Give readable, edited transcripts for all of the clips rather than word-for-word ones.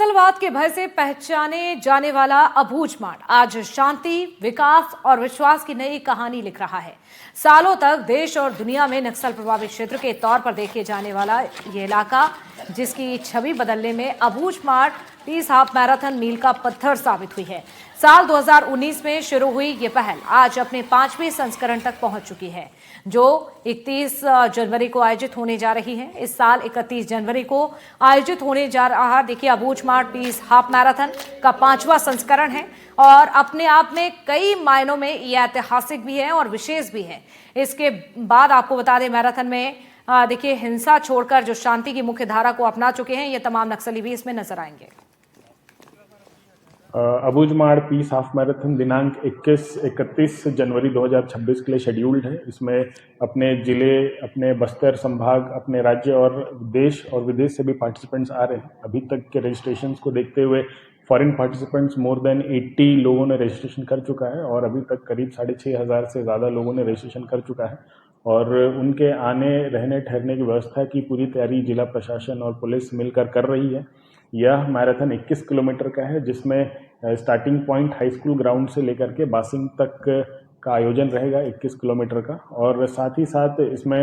नक्सलवाद के भय से पहचाने जाने वाला अबूझमाड़ आज शांति, विकास और विश्वास की नई कहानी लिख रहा है। सालों तक देश और दुनिया में नक्सल प्रभावित क्षेत्र के तौर पर देखे जाने वाला ये इलाका, जिसकी छवि बदलने में अबूझमाड़ पीस हाफ मैराथन मील का पत्थर साबित हुई है। साल 2019 में शुरू हुई ये पहल आज अपने 5वें संस्करण तक पहुंच चुकी है, जो 31 जनवरी को आयोजित होने जा रही है। इस साल 31 जनवरी को आयोजित होने जा रहा देखिए अबूझमाड़ पीस हाफ मैराथन का 5वां संस्करण है और अपने आप में कई मायनों में यह ऐतिहासिक भी है और विशेष भी है। इसके बाद आपको बता दें, मैराथन में देखिए हिंसा छोड़कर जो शांति की मुख्य धारा को अपना चुके हैं, ये तमाम नक्सली भी इसमें नजर आएंगे। अबूझमाड़ पीस हाफ मैराथन दिनांक 31 जनवरी 2026 के लिए शेड्यूल्ड है। इसमें अपने जिले, अपने बस्तर संभाग, अपने राज्य और देश और विदेश से भी पार्टिसिपेंट्स आ रहे हैं। अभी तक के रजिस्ट्रेशंस को देखते हुए फॉरेन पार्टिसिपेंट्स मोर देन 80 लोगों ने रजिस्ट्रेशन कर चुका है और अभी तक करीब 6,500 से ज़्यादा लोगों ने रजिस्ट्रेशन कर चुका है और उनके आने, रहने, ठहरने की व्यवस्था की पूरी तैयारी जिला प्रशासन और पुलिस मिलकर कर रही है। यह मैराथन 21 किलोमीटर का है, जिसमें starting point high school ground से लेकर के बासिंग तक का आयोजन रहेगा 21 किलोमीटर का। और साथ ही साथ इसमें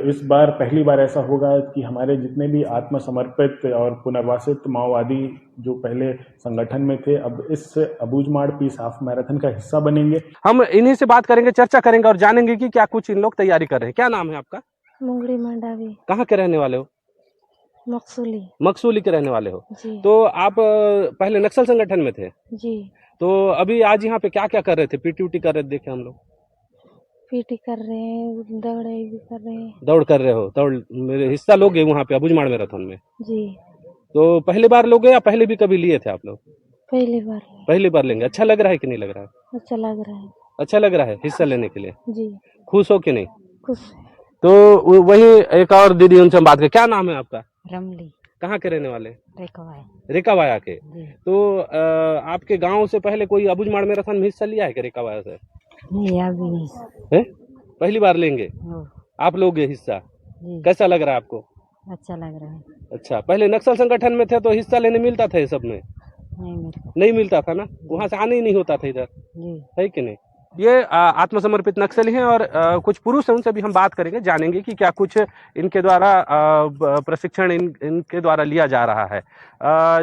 इस बार पहली बार ऐसा होगा कि हमारे जितने भी आत्मसमर्पित और पुनर्वासित माओवादी जो पहले संगठन में थे, अब इस अबूझमाड़ पीस हाफ मैराथन का हिस्सा बनेंगे। हम इन्हीं से बात करेंगे, चर्चा करेंगे और जानेंगे कि क्या कुछ इन लोग तैयारी कर रहे हैं। क्या नाम है आपका? मुंगड़ी मंडावी। कहाँ के रहने वाले हो? मकसूली के रहने वाले हो जी। तो आप पहले नक्सल संगठन में थे जी। तो अभी आज यहाँ पे क्या क्या कर रहे थे? पीटी उटी कर रहे थे, देखे हम लोग। पीटी कर रहे हैं, दौड़ भी कर रहे हैं। दौड़ कर रहे हो? दौड़ मेरे हिस्सा लोगे वहाँ पे अबूझमाड़ मैराथन में? जी। तो पहली बार लोगे या पहले भी कभी लिए थे आप लोग? पहली बार लेंगे। अच्छा लग रहा है कि नहीं लग रहा है? अच्छा लग रहा है। अच्छा लग रहा है हिस्सा लेने के लिए? जी। खुश हो कि नहीं? खुश। तो वही एक और दीदी, उनसे हम बात करें। क्या नाम है आपका? रमली। कहाँ के रहने वाले? रेकावाया। रेकावाया के। जी। तो आपके गांव से पहले कोई अबूझमाड़ मैराथन में हिस्सा लिया है कि रेकावाया से? नहीं, अभी नहीं। है? पहली बार लेंगे आप लोग ये हिस्सा? जी। कैसा लग रहा है आपको? अच्छा लग रहा है। अच्छा, पहले नक्सल संगठन में थे तो हिस्सा लेने मिलता था ये सब में? नहीं मिलता था ना, वहां से आने ही नहीं होता था इधर, है कि नहीं? ये आत्मसमर्पित नक्सली हैं और कुछ पुरुष हैं, उनसे भी हम बात करेंगे, जानेंगे कि क्या कुछ इनके द्वारा प्रशिक्षण इनके द्वारा लिया जा रहा है।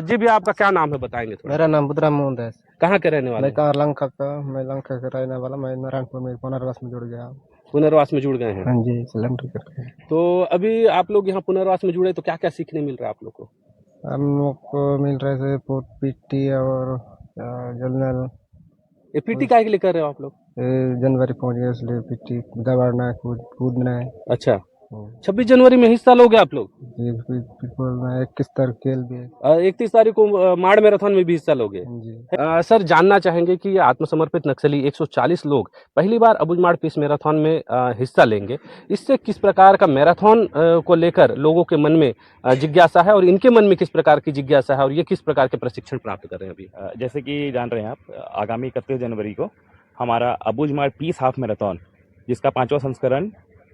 जी भी, आपका क्या नाम है, बताएंगे थोड़ा? मेरा नाम बुधराम मोहन है। कहाँ के रहने वाले? मैं लंका का रहने वाला। मैं नारायणपुर में पुनर्वास में जुड़ गया। पुनर्वास में जुड़ गए हैं? हाँ जी, सिलेंडर करके। तो अभी आप लोग यहाँ पुनर्वास में जुड़े तो क्या क्या सीखने मिल रहा है आप लोग को? हम लोग को मिल रहे थे पीटी और जनरल। ये पीटी काहे के लिए कर रहे हो आप लोग? जनवरी पहुंच गए इसलिए पीटी दौड़ना है, कूदना है। अच्छा, 26 जनवरी में हिस्सा लोगे आप लोग? 21 तारीख खेल भी है। 31 तारीख को माड़ मैराथन में भी हिस्सा लोगे? जी। सर, जानना चाहेंगे कि ये आत्मसमर्पित नक्सली 140 लोग पहली बार अबूझमाड़ पीस मैराथन में हिस्सा लेंगे। इससे किस प्रकार का मैराथन को लेकर लोगों के मन में जिज्ञासा है और इनके मन में किस प्रकार की जिज्ञासा है और ये किस प्रकार के प्रशिक्षण प्राप्त कर रहे हैं अभी? जैसे कि जान रहे हैं आप, आगामी 31 जनवरी को हमारा अबूझमाड़ पीस हाफ मैराथन, जिसका 5वां संस्करण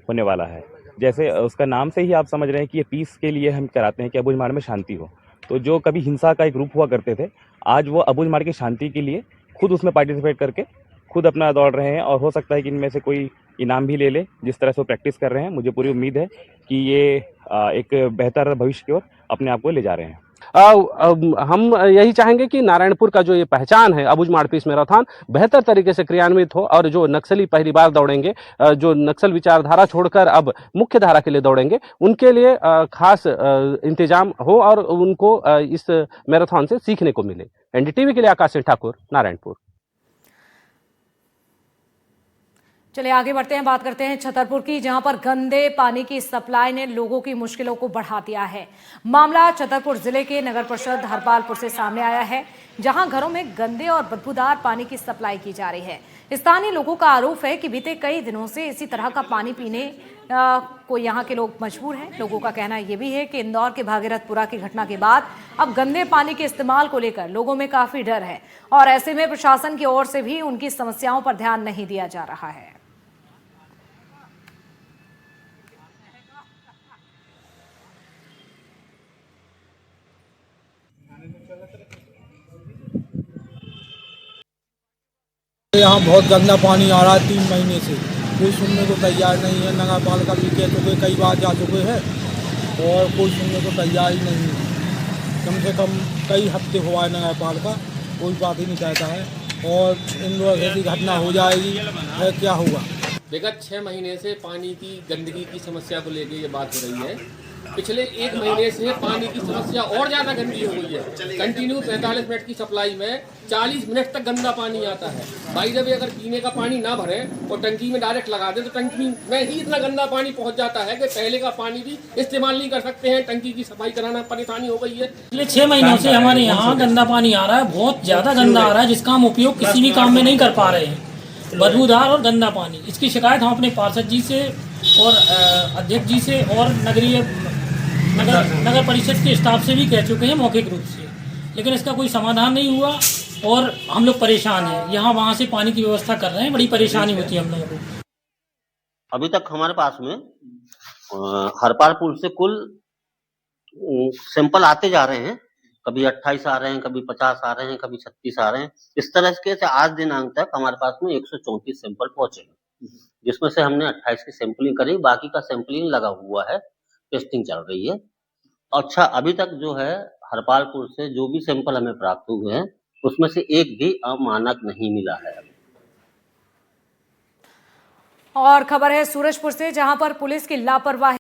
होने वाला है। जैसे उसका नाम से ही आप समझ रहे हैं कि ये पीस के लिए हम कराते हैं कि अबूझमाड़ में शांति हो। तो जो कभी हिंसा का एक रूप हुआ करते थे, आज वो अबूझमाड़ की शांति के लिए खुद उसमें पार्टिसिपेट करके खुद अपना दौड़ रहे हैं और हो सकता है कि इनमें से कोई इनाम भी ले ले। जिस तरह से वो प्रैक्टिस कर रहे हैं, मुझे पूरी उम्मीद है कि ये एक बेहतर भविष्य की ओर अपने आप को ले जा रहे हैं। हम यही चाहेंगे कि नारायणपुर का जो ये पहचान है अबूझमाड़ पीस मैराथन बेहतर तरीके से क्रियान्वित हो और जो नक्सली पहली बार दौड़ेंगे, जो नक्सल विचारधारा छोड़कर अब मुख्य धारा के लिए दौड़ेंगे, उनके लिए खास इंतजाम हो और उनको इस मैराथन से सीखने को मिले। एनडीटीवी के लिए आकाश सिंह ठाकुर, नारायणपुर। चलिए आगे बढ़ते हैं, बात करते हैं छतरपुर की, जहां पर गंदे पानी की सप्लाई ने लोगों की मुश्किलों को बढ़ा दिया है। मामला छतरपुर जिले के नगर परिषद हरपालपुर से सामने आया है, जहां घरों में गंदे और बदबूदार पानी की सप्लाई की जा रही है। स्थानीय लोगों का आरोप है कि बीते कई दिनों से इसी तरह का पानी पीने को यहां के लोग मजबूर हैं। लोगों का कहना यह भी है कि इंदौर के भागीरथपुरा की घटना के बाद अब गंदे पानी के इस्तेमाल को लेकर लोगों में काफी डर है और ऐसे में प्रशासन की ओर से भी उनकी समस्याओं पर ध्यान नहीं दिया जा रहा है। यहाँ बहुत गंदा पानी आ रहा है 3 महीने से, कोई सुनने को तैयार नहीं है। नगर पालिका भी कह चुके, कई बार जा चुके हैं और कोई सुनने को तैयार ही नहीं है। कम से कम कई हफ्ते हुआ है नगर पालिका, कोई बात ही नहीं कहता है। और इन लोगों ऐसी घटना हो जाएगी है, क्या होगा। विगत 6 महीने से पानी की गंदगी की समस्या को लेकर ये बात हो रही है। पिछले 1 महीने से पानी की समस्या और ज़्यादा गंदी हो गई है। कंटिन्यू 45 मिनट की सप्लाई में 40 मिनट तक गंदा पानी आता है। भाई जब अगर पीने का पानी ना भरे और टंकी में डायरेक्ट लगा दें तो टंकी में ही इतना गंदा पानी पहुंच जाता है कि पहले का पानी भी इस्तेमाल नहीं कर सकते हैं। टंकी की सफाई कराना परेशानी हो गई है। पिछले 6 महीनों से हमारे यहाँ गंदा पानी आ रहा है, बहुत ज़्यादा गंदा आ रहा है, जिसका हम उपयोग किसी भी काम में नहीं कर पा रहे हैं। बदबूदार और गंदा पानी, इसकी शिकायत हम अपने पार्षद जी से और अध्यक्ष जी से और नगर परिषद के स्टाफ से भी कह चुके हैं मौखिक रूप से, लेकिन इसका कोई समाधान नहीं हुआ और हम लोग परेशान हैं। यहाँ वहाँ से पानी की व्यवस्था कर रहे हैं, बड़ी परेशानी होती है हम लोगों को। अभी तक हमारे पास में हरपाल पुल से कुल सैंपल आते जा रहे हैं, कभी 28 आ रहे हैं, कभी 50 आ रहे हैं, कभी 36 आ रहे हैं। इस तरह के से आज दिनांक तक हमारे पास में 134 सैंपल पहुंचे, जिसमें से हमने 28 की सैंपलिंग करी, बाकी का सैंपलिंग लगा हुआ है, टेस्टिंग चल रही है। अच्छा, अभी तक जो है हरपालपुर से जो भी सैंपल हमें प्राप्त हुए हैं उसमें से एक भी अमानक नहीं मिला है। और खबर है सूरजपुर से, जहां पर पुलिस की लापरवाही